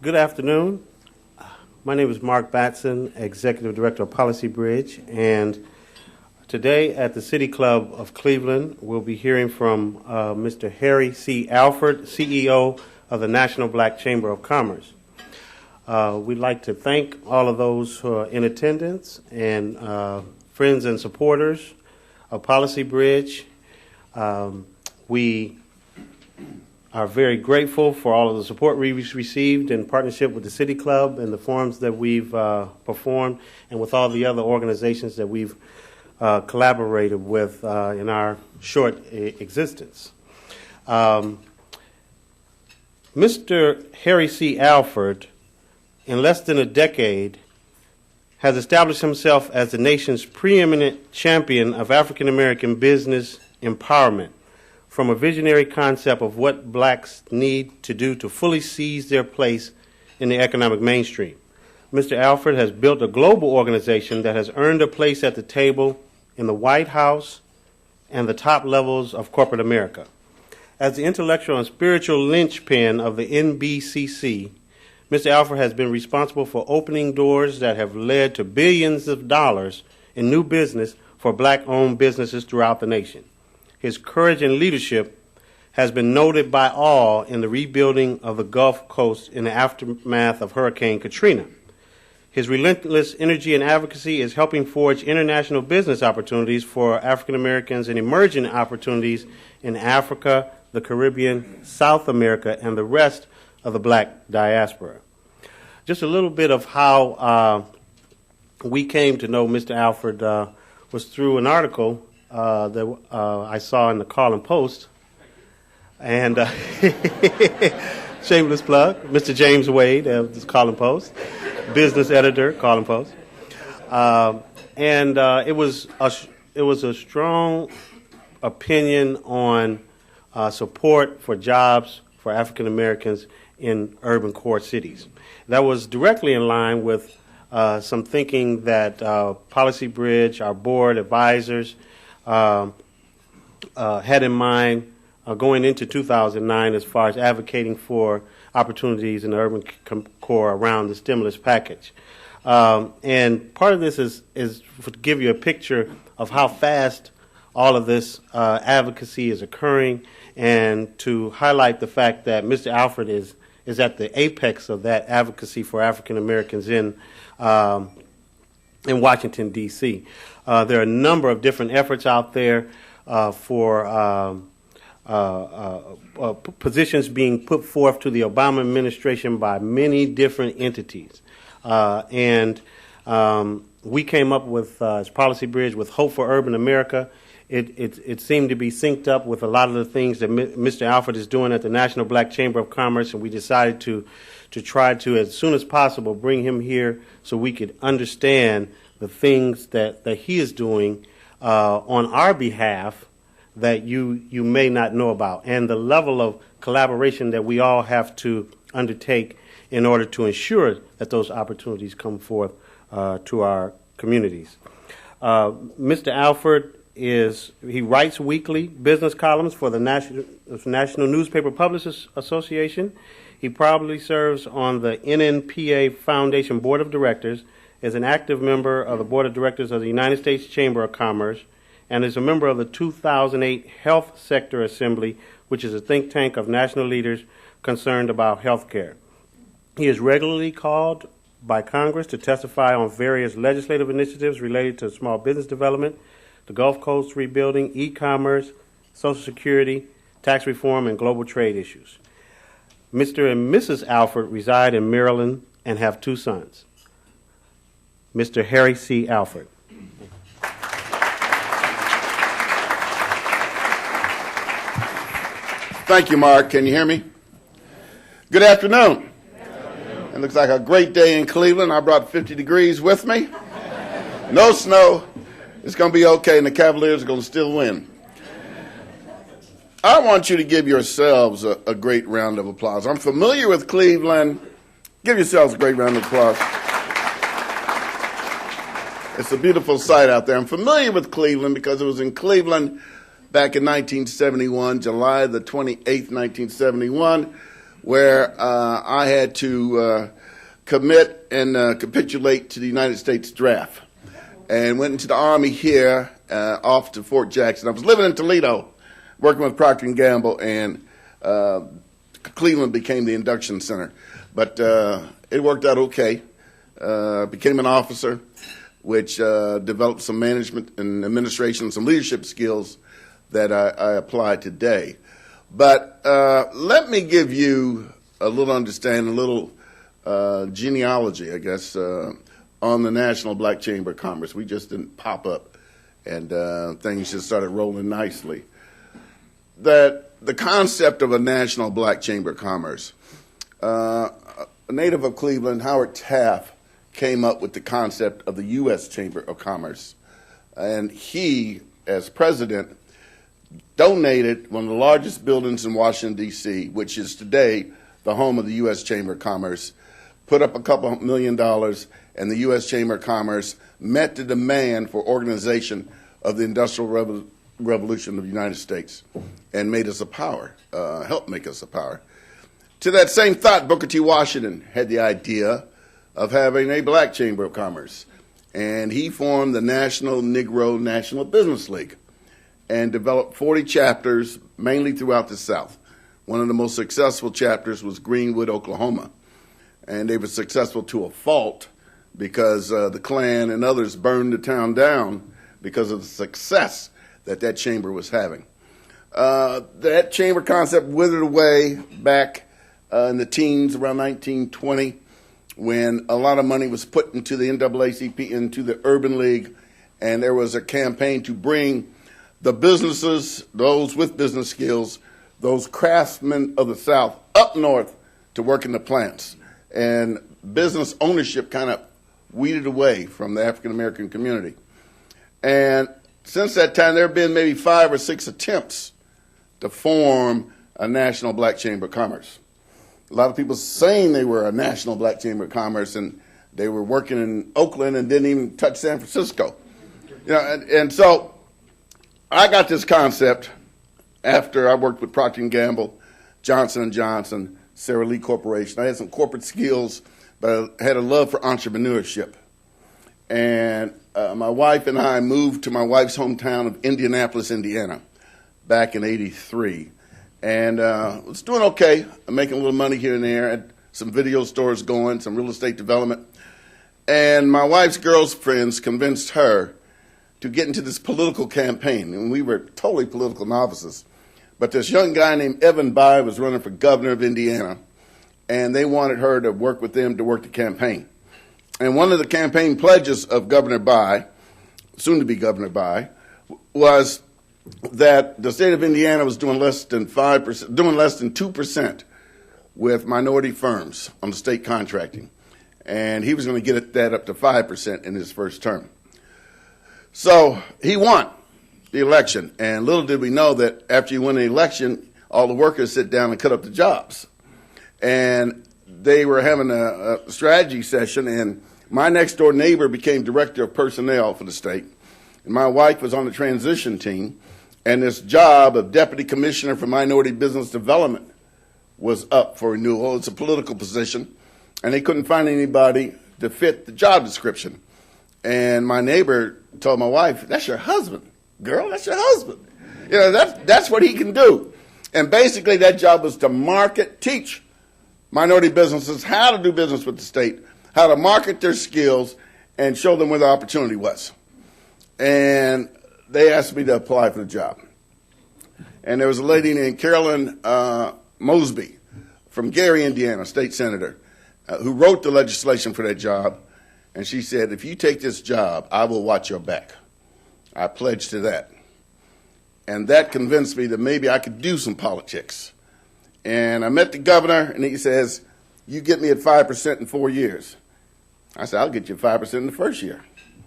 Good afternoon. My name is Mark Batson, Executive Director of Policy Bridge, and today at the City Club of Cleveland, we'll be hearing from Mr. Harry C. Alford, CEO of the National Black Chamber of Commerce. We'd like to thank all of those who are in attendance and friends and supporters of Policy Bridge. We are very grateful for all of the support we've received in partnership with the City Club and the forums that we've performed, and with all the other organizations that we've collaborated with in our short existence. Mr. Harry C. Alford, in less than a decade, has established himself as the nation's preeminent champion of African American business empowerment, from a visionary concept of what blacks need to do to fully seize their place in the economic mainstream. Mr. Alford has built a global organization that has earned a place at the table in the White House and the top levels of corporate America. As the intellectual and spiritual linchpin of the NBCC, Mr. Alford has been responsible for opening doors that have led to billions of dollars in new business for black-owned businesses throughout the nation. His courage and leadership has been noted by all in the rebuilding of the Gulf Coast in the aftermath of Hurricane Katrina. His relentless energy and advocacy is helping forge international business opportunities for African Americans and emerging opportunities in Africa, the Caribbean, South America, and the rest of the black diaspora. Just a little bit of how we came to know Mr. Alford was through an article that I saw in the Call and Post, and shameless plug, Mr. James Wade of the Call and Post, business editor, Call and Post, and it was a strong opinion on support for jobs for African Americans in urban core cities. That was directly in line with some thinking that Policy Bridge, our board advisors, had in mind going into 2009 as far as advocating for opportunities in the urban core around the stimulus package. And part of this is to give you a picture of how fast all of this advocacy is occurring, and to highlight the fact that Mr. Alford is at the apex of that advocacy for African Americans in Washington, D.C. There are a number of different efforts out there for positions being put forth to the Obama administration by many different entities. And we came up with, as Policy Bridge, with Hope for Urban America. It seemed to be synced up with a lot of the things that Mr. Alford is doing at the National Black Chamber of Commerce, and we decided to try to, as soon as possible, bring him here so we could understand the things that he is doing on our behalf that you may not know about, and the level of collaboration that we all have to undertake in order to ensure that those opportunities come forth to our communities. Mr. Alford he writes weekly business columns for the National Newspaper Publishers Association. He proudly serves on the NNPA Foundation Board of Directors, is an active member of the Board of Directors of the United States Chamber of Commerce, and is a member of the 2008 Health Sector Assembly, which is a think tank of national leaders concerned about health care. He is regularly called by Congress to testify on various legislative initiatives related to small business development, the Gulf Coast rebuilding, e-commerce, Social Security, tax reform, and global trade issues. Mr. and Mrs. Alford reside in Maryland and have 2 sons. Mr. Harry C. Alford. Thank you, Mark. Can you hear me? Good afternoon. It looks like a great day in Cleveland. I brought 50 degrees with me. No snow. It's going to be okay, and the Cavaliers are going to still win. I want you to give yourselves a great round of applause. I'm familiar with Cleveland. Give yourselves a great round of applause. It's a beautiful sight out there. I'm familiar with Cleveland because it was in Cleveland back in 1971, July the 28th, 1971, where I had to commit and capitulate to the United States draft, and went into the Army here, off to Fort Jackson. I was living in Toledo, working with Procter & Gamble, and Cleveland became the induction center. But it worked out okay. Became an officer, which developed some management and administration, some leadership skills that I apply today. But let me give you a little understanding, a little genealogy, I guess, on the National Black Chamber of Commerce. We just didn't pop up, and things just started rolling nicely. That the concept of a National Black Chamber of Commerce, a native of Cleveland, Howard Taft, came up with the concept of the U.S. Chamber of Commerce. And he, as president, donated one of the largest buildings in Washington, D.C., which is today the home of the U.S. Chamber of Commerce, put up a couple $1 million, and the U.S. Chamber of Commerce met the demand for organization of the Industrial Revolution of the United States and made us a power, helped make us a power. To that same thought, Booker T. Washington had the idea of having a black chamber of commerce, and he formed the National Negro National Business League and developed 40 chapters, mainly throughout the South. One of the most successful chapters was Greenwood, Oklahoma, and they were successful to a fault because the Klan and others burned the town down because of the success that chamber was having. That chamber concept withered away back in the teens, around 1920, when a lot of money was put into the NAACP, into the Urban League, and there was a campaign to bring the businesses, those with business skills, those craftsmen of the South up north to work in the plants. And business ownership kind of weeded away from the African American community. And since that time, there have been maybe 5 or 6 attempts to form a National Black Chamber of Commerce. A lot of people saying they were a National Black Chamber of Commerce, and they were working in Oakland and didn't even touch San Francisco. You know, and so I got this concept after I worked with Procter & Gamble, Johnson & Johnson, Sara Lee Corporation. I had some corporate skills, but I had a love for entrepreneurship. And my wife and I moved to my wife's hometown of Indianapolis, Indiana, back in '83. And was doing okay. I'm making a little money here and there. Had some video stores going, some real estate development. And my wife's girlfriends convinced her to get into this political campaign. And we were totally political novices. But this young guy named Evan Bayh was running for governor of Indiana. And they wanted her to work with them to work the campaign. And one of the campaign pledges of Governor Bayh, soon to be Governor Bayh, was that the state of Indiana was doing less than 5%, doing less than 2% with minority firms on the state contracting, and he was going to get that up to 5% in his first term. So he won the election, and little did we know that after you win the election, all the workers sit down and cut up the jobs. And they were having a strategy session, and my next door neighbor became director of personnel for the state, and my wife was on the transition team. And this job of Deputy Commissioner for Minority Business Development was up for renewal. It's a political position, and they couldn't find anybody to fit the job description. And my neighbor told my wife, "That's your husband, girl, that's your husband. You know, that's what he can do." And basically that job was to teach minority businesses how to do business with the state, how to market their skills, and show them where the opportunity was. And they asked me to apply for the job. And there was a lady named Carolyn Mosby from Gary, Indiana, state senator, who wrote the legislation for that job. And she said, "If you take this job, I will watch your back." I pledged to that. And that convinced me that maybe I could do some politics. And I met the governor, and he says, "You get me at 5% in 4 years." I said, "I'll get you 5% in the first year."